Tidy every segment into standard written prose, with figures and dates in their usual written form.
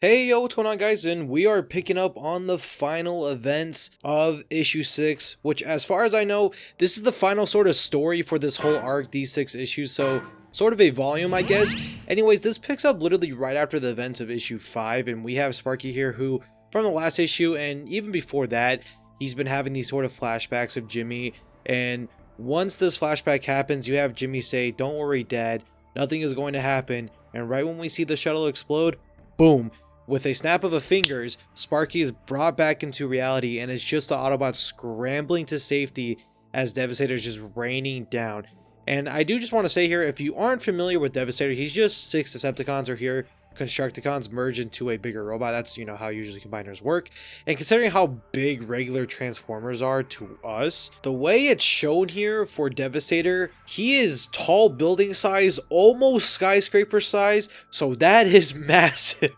Hey yo, what's going on guys? And we are picking up on the final events of issue 6, which as far as I know, this is the final sort of story for this whole arc, these 6 issues, so sort of a volume I guess. Anyways, this picks up literally right after the events of issue 5, and we have Sparky here who, from the last issue and even before that, he's been having these sort of flashbacks of Jimmy, and once this flashback happens, you have Jimmy say, "Don't worry Dad, nothing is going to happen," and right when we see the shuttle explode, boom. With a snap of a fingers, Sparky is brought back into reality, and it's just the Autobots scrambling to safety as Devastator is just raining down. And I do just want to say here, if you aren't familiar with Devastator, he's just 6 Decepticons are here, Constructicons merge into a bigger robot. That's, you know, how usually combiners work. And considering how big regular Transformers are to us, the way it's shown here for Devastator, he is tall building size, almost skyscraper size, so that is massive.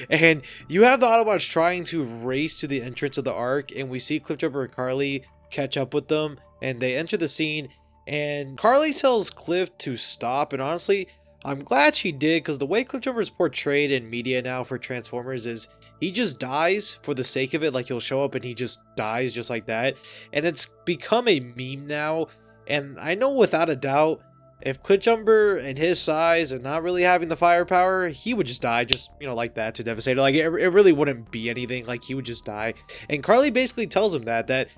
And you have the Autobots trying to race to the entrance of the Ark, and we see Cliffjumper and Carly catch up with them, and they enter the scene, and Carly tells Cliff to stop, and honestly, I'm glad she did, because the way Cliffjumper is portrayed in media now for Transformers is he just dies for the sake of it. Like, he'll show up and he just dies just like that, and it's become a meme now. And I know without a doubt, if Cliffjumper and his size and not really having the firepower, he would just die just, you know, like that to Devastator. Like, it really wouldn't be anything. Like, he would just die. And Carly basically tells him that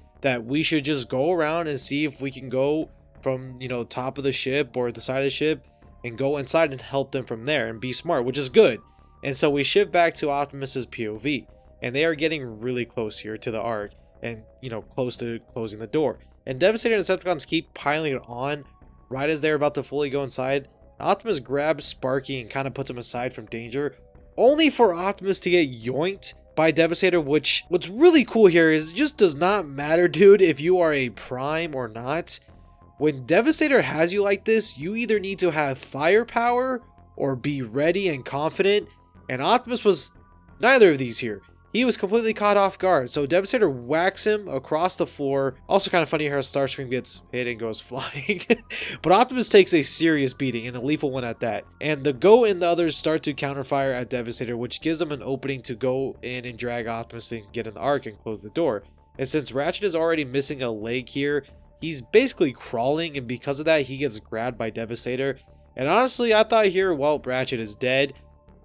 we should just go around and see if we can go from, you know, top of the ship or the side of the ship and go inside and help them from there and be smart, which is good. And so we shift back to Optimus's POV, and they are getting really close here to the Ark and, you know, close to closing the door. And Devastator and Decepticons keep piling it on. Right as they're about to fully go inside, Optimus grabs Sparky and kind of puts him aside from danger, only for Optimus to get yoinked by Devastator, which what's really cool here is it just does not matter, dude, if you are a Prime or not. When Devastator has you like this, you either need to have firepower or be ready and confident, and Optimus was neither of these here. He was completely caught off guard, so Devastator whacks him across the floor. Also kind of funny how Starscream gets hit and goes flying. But Optimus takes a serious beating, and a lethal one at that. And the Goat and the others start to counterfire at Devastator, which gives them an opening to go in and drag Optimus and get in the Ark and close the door. And since Ratchet is already missing a leg here, he's basically crawling, and because of that, he gets grabbed by Devastator. And honestly, I thought here, well, Ratchet is dead.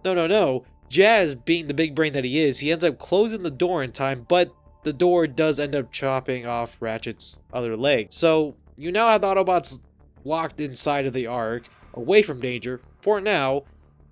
No. Jazz, being the big brain that he is, he ends up closing the door in time, but the door does end up chopping off Ratchet's other leg. So you now have the Autobots locked inside of the Ark, away from danger, for now,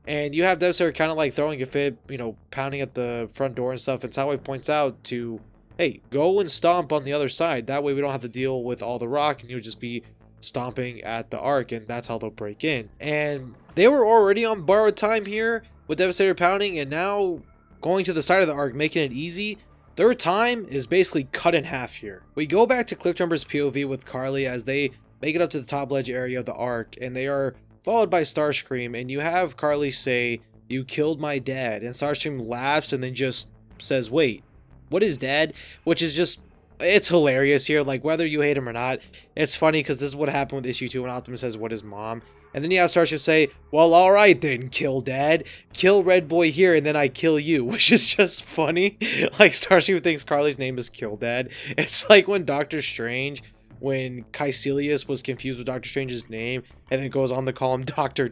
and you have Devastator kind of like throwing a fit, you know, pounding at the front door and stuff, and Soundwave points out to, hey, go and stomp on the other side, that way we don't have to deal with all the rock, and you'll just be stomping at the Ark, and that's how they'll break in. And they were already on borrowed time here, with Devastator pounding, and now going to the side of the Ark, making it easy. Their time is basically cut in half here. We go back to Cliffjumper's POV with Carly as they make it up to the top ledge area of the Ark, and they are followed by Starscream, and you have Carly say, "You killed my dad," and Starscream laughs and then just says, "Wait, what is dad?" Which is just, it's hilarious here, like whether you hate him or not, it's funny because this is what happened with issue 2 when Optimus says, "What is mom?" And then you have Starship say, "Well, alright then, kill dad. Kill Red Boy here, and then I kill you," which is just funny. Like, Starship thinks Carly's name is Kill Dad. It's like when Doctor Strange, when Caecilius was confused with Doctor Strange's name, and then goes on to call him Doctor.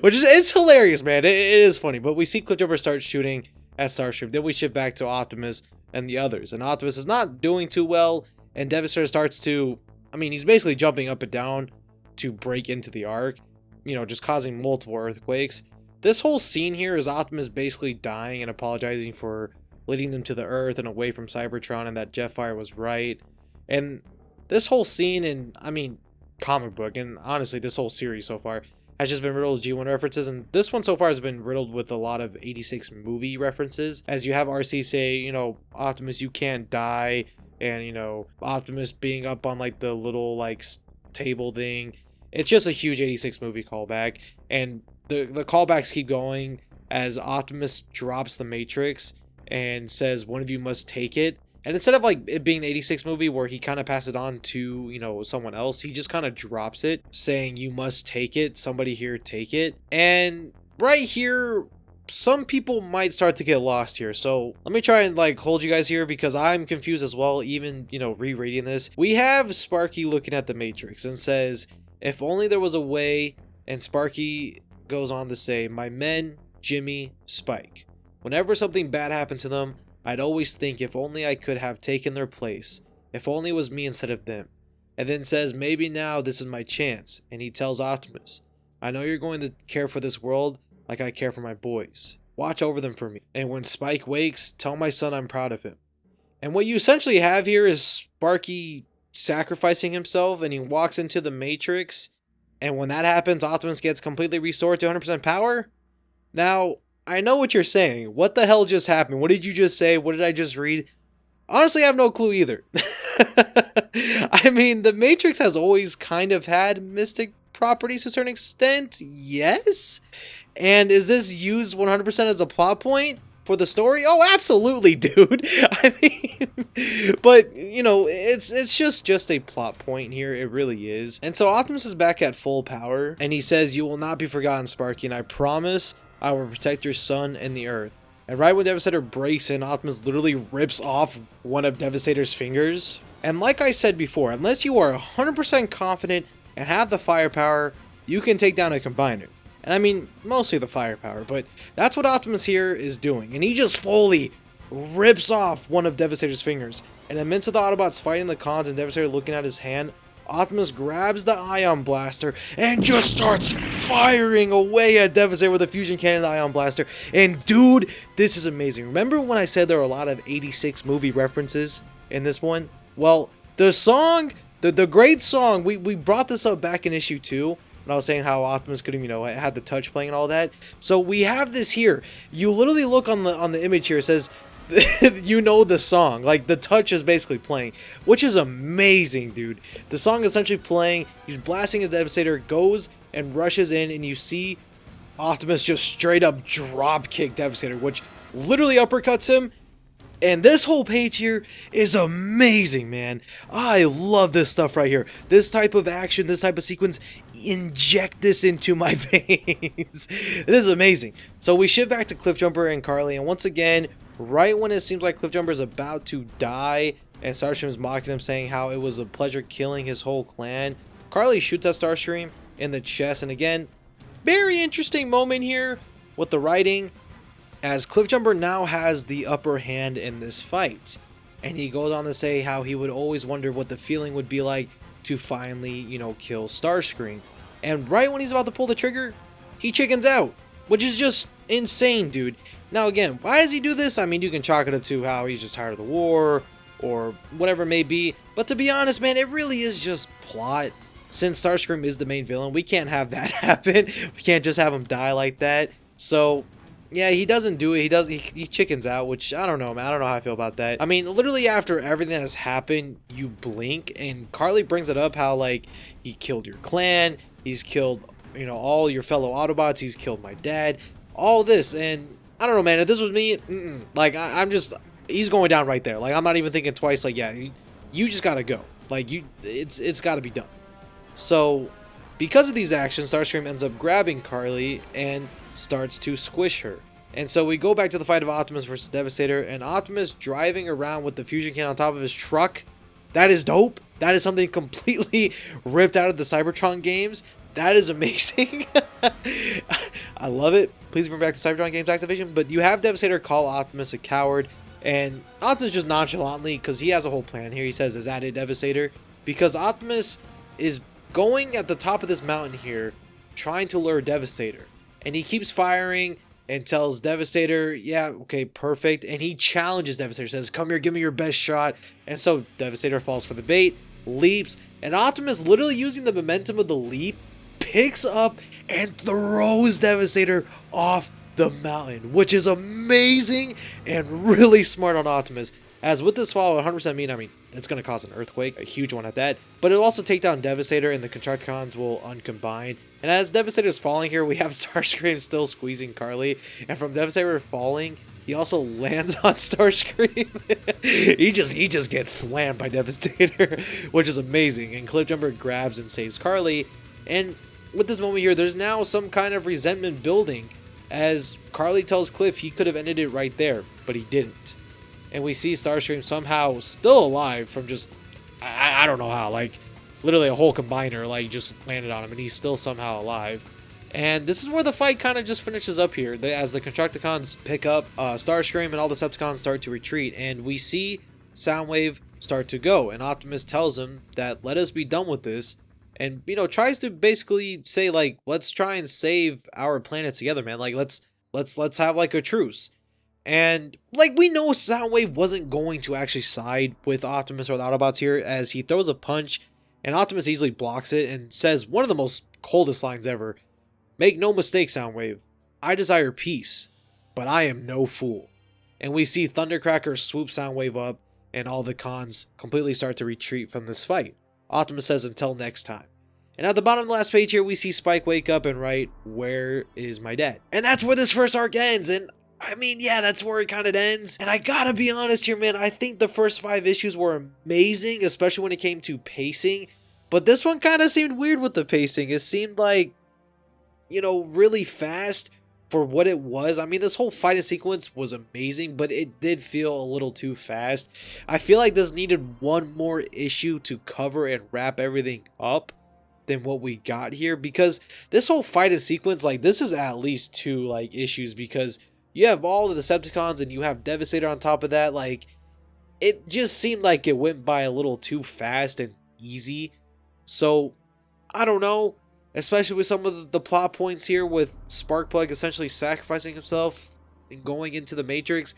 Which is, it's hilarious, man. It is funny. But we see Cliffjumper start shooting at Starship. Then we shift back to Optimus and the others. And Optimus is not doing too well, and Devastator starts to, I mean, he's basically jumping up and down to break into the Ark, you know, just causing multiple earthquakes. This whole scene here is Optimus basically dying and apologizing for leading them to the Earth and away from Cybertron, and that Jetfire was right. And this whole scene, and I mean, comic book, and honestly, this whole series so far has just been riddled with G1 references, and this one so far has been riddled with a lot of 86 movie references, as you have RC say, you know, "Optimus, you can't die," and, you know, Optimus being up on like the little like table thing. It's just a huge 86 movie callback, and the callbacks keep going as Optimus drops the Matrix and says, "One of you must take it." And instead of like it being the 86 movie where he kind of passes it on to, you know, someone else, he just kind of drops it saying, "You must take it. Somebody here take it." And right here, some people might start to get lost here. So let me try and like hold you guys here because I'm confused as well, even, you know, rereading this. We have Sparky looking at the Matrix and says, if only there was a way, and Sparky goes on to say, my men, Jimmy, Spike. Whenever something bad happened to them, I'd always think if only I could have taken their place. If only it was me instead of them. And then says, maybe now this is my chance. And he tells Optimus, I know you're going to care for this world like I care for my boys. Watch over them for me. And when Spike wakes, tell my son I'm proud of him. And what you essentially have here is Sparky sacrificing himself, and he walks into the Matrix. And when that happens, Optimus gets completely restored to 100% power. Now, I know what you're saying. What the hell just happened? What did you just say? What did I just read? Honestly, I have no clue either. I mean, the Matrix has always kind of had mystic properties to a certain extent. Yes. And is this used 100% as a plot point for the story? Oh, absolutely, dude. I mean, but, you know, it's just a plot point here. It really is. And so Optimus is back at full power, and he says, you will not be forgotten, Sparky, and I promise I will protect your son and the Earth. And right when Devastator breaks in, Optimus literally rips off one of Devastator's fingers. And like I said before, unless you are 100% confident and have the firepower, you can take down a Combiner. And I mean, mostly the firepower, but that's what Optimus here is doing. And he just fully rips off one of Devastator's fingers. And amidst of the Autobots fighting the cons and Devastator looking at his hand, Optimus grabs the Ion Blaster and just starts firing away at Devastator with a fusion cannon and the Ion Blaster. And dude, this is amazing. Remember when I said there were a lot of 86 movie references in this one? Well, the song, the great song, we brought this up back in issue 2 when I was saying how Optimus could, you know, had the touch playing and all that. So we have this here. You literally look on the image here, it says, you know the song, like the touch is basically playing, which is amazing, dude. The song is essentially playing, he's blasting his Devastator, goes and rushes in, and you see Optimus just straight up drop kick Devastator, which literally uppercuts him. And this whole page here is amazing, man. I love this stuff right here. This type of action, this type of sequence, inject this into my veins. It is amazing. So we shift back to Cliffjumper and Carly, and once again, right when it seems like Cliffjumper is about to die, and Starscream is mocking him, saying how it was a pleasure killing his whole clan, Carly shoots at Starscream in the chest, and again, very interesting moment here with the writing, as Cliffjumper now has the upper hand in this fight. And he goes on to say how he would always wonder what the feeling would be like to finally, you know, kill Starscream. And right when he's about to pull the trigger, he chickens out, which is just insane, dude. Now again, why does he do this? I mean, you can chalk it up to how he's just tired of the war or whatever it may be. But to be honest, man, it really is just plot. Since Starscream is the main villain, we can't have that happen. We can't just have him die like that. So yeah, he doesn't do it. He chickens out, which I don't know, man. I don't know how I feel about that. I mean, literally after everything that has happened, you blink, and Carly brings it up how, like, he killed your clan, he's killed, you know, all your fellow Autobots, he's killed my dad, all this, and I don't know, man. If this was me, like, I'm just, he's going down right there. Like, I'm not even thinking twice. Like, yeah, you just gotta go. Like, it's gotta be done. So, because of these actions, Starscream ends up grabbing Carly and starts to squish her. And so we go back to the fight of Optimus versus Devastator, and Optimus driving around with the fusion cannon on top of his truck. That is dope. That is something completely ripped out of the Cybertron games. That is amazing. I love it. Please bring back the Cybertron games Activision. But you have Devastator call Optimus a coward, and Optimus just nonchalantly, because he has a whole plan here, he says, is that it, Devastator? Because Optimus is going at the top of this mountain here, trying to lure Devastator. And he keeps firing and tells Devastator, yeah, okay, perfect. And he challenges Devastator, says, come here, give me your best shot. And so Devastator falls for the bait, leaps, and Optimus, literally using the momentum of the leap, picks up and throws Devastator off the mountain, which is amazing and really smart on Optimus. As with this fall, 100% mean, I mean, it's going to cause an earthquake, a huge one at that, but it'll also take down Devastator and the Constructicons will uncombine. And as Devastator's falling here, we have Starscream still squeezing Carly, and from Devastator falling, he also lands on Starscream. he just gets slammed by Devastator, which is amazing. And Cliffjumper grabs and saves Carly. And with this moment here, there's now some kind of resentment building as Carly tells Cliff he could have ended it right there, but he didn't. And we see Starscream somehow still alive from just, I don't know how, like literally a whole combiner like just landed on him and he's still somehow alive. And this is where the fight kind of just finishes up here, as the Constructicons pick up Starscream and all the Decepticons start to retreat, and we see Soundwave start to go, and Optimus tells him that let us be done with this, and tries to basically say like, let's try and save our planet together, man. Like let's have like a truce. And like we know Soundwave wasn't going to actually side with Optimus or the Autobots here, as he throws a punch and Optimus easily blocks it and says one of the most coldest lines ever. Make no mistake, Soundwave. I desire peace, but I am no fool. And we see Thundercracker swoop Soundwave up, and all the cons completely start to retreat from this fight. Optimus says until next time. And at the bottom of the last page here, we see Spike wake up and write, where is my dad? And that's where this first arc ends, and I mean, yeah, that's where it kind of ends. And I gotta be honest here, man, I think the first 5 issues were amazing, especially when it came to pacing. But this one kind of seemed weird with the pacing. It seemed like, really fast for what it was. I mean, this whole fighting sequence was amazing, but it did feel a little too fast. I feel like this needed one more issue to cover and wrap everything up than what we got here, because this whole fighting sequence, like, this is at least 2 like issues, because you have all the Decepticons and you have Devastator on top of that. Like, it just seemed like it went by a little too fast and easy. So I don't know, especially with some of the plot points here with Sparkplug essentially sacrificing himself and going into the Matrix.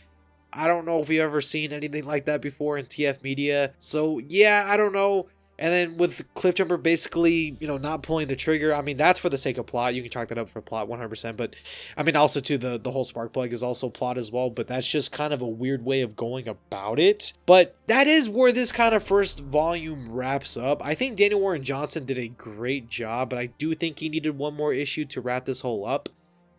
I don't know if we've ever seen anything like that before in TF media. So yeah, I don't know. And then with Cliffjumper basically, not pulling the trigger. I mean, that's for the sake of plot. You can chalk that up for plot 100%. But I mean, also too, the whole spark plug is also plot as well. But that's just kind of a weird way of going about it. But that is where this kind of first volume wraps up. I think Daniel Warren Johnson did a great job, but I do think he needed one more issue to wrap this whole up.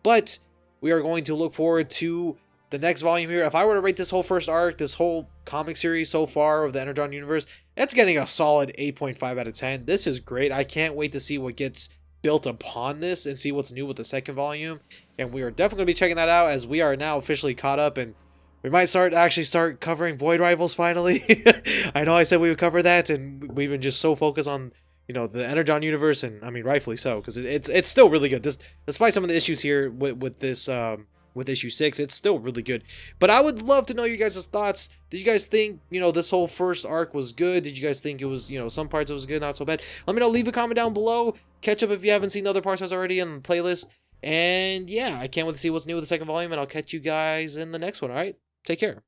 But we are going to look forward to the next volume here. If I were to rate this whole first arc, this whole comic series so far of the Energon universe, it's getting a solid 8.5 out of 10. This is great. I can't wait to see what gets built upon this and see what's new with the second volume. And we are definitely going to be checking that out, as we are now officially caught up, and we might start covering Void Rivals finally. I know I said we would cover that, and we've been just so focused on the Energon universe, and I mean rightfully so, because it's still really good. Despite some of the issues here with this with issue 6, it's still really good. But I would love to know your guys' thoughts. Did you guys think, this whole first arc was good? Did you guys think it was, some parts it was good, not so bad? Let me know. Leave a comment down below. Catch up if you haven't seen the other parts that's already in the playlist. And yeah, I can't wait to see what's new with the second volume, and I'll catch you guys in the next one, all right? Take care.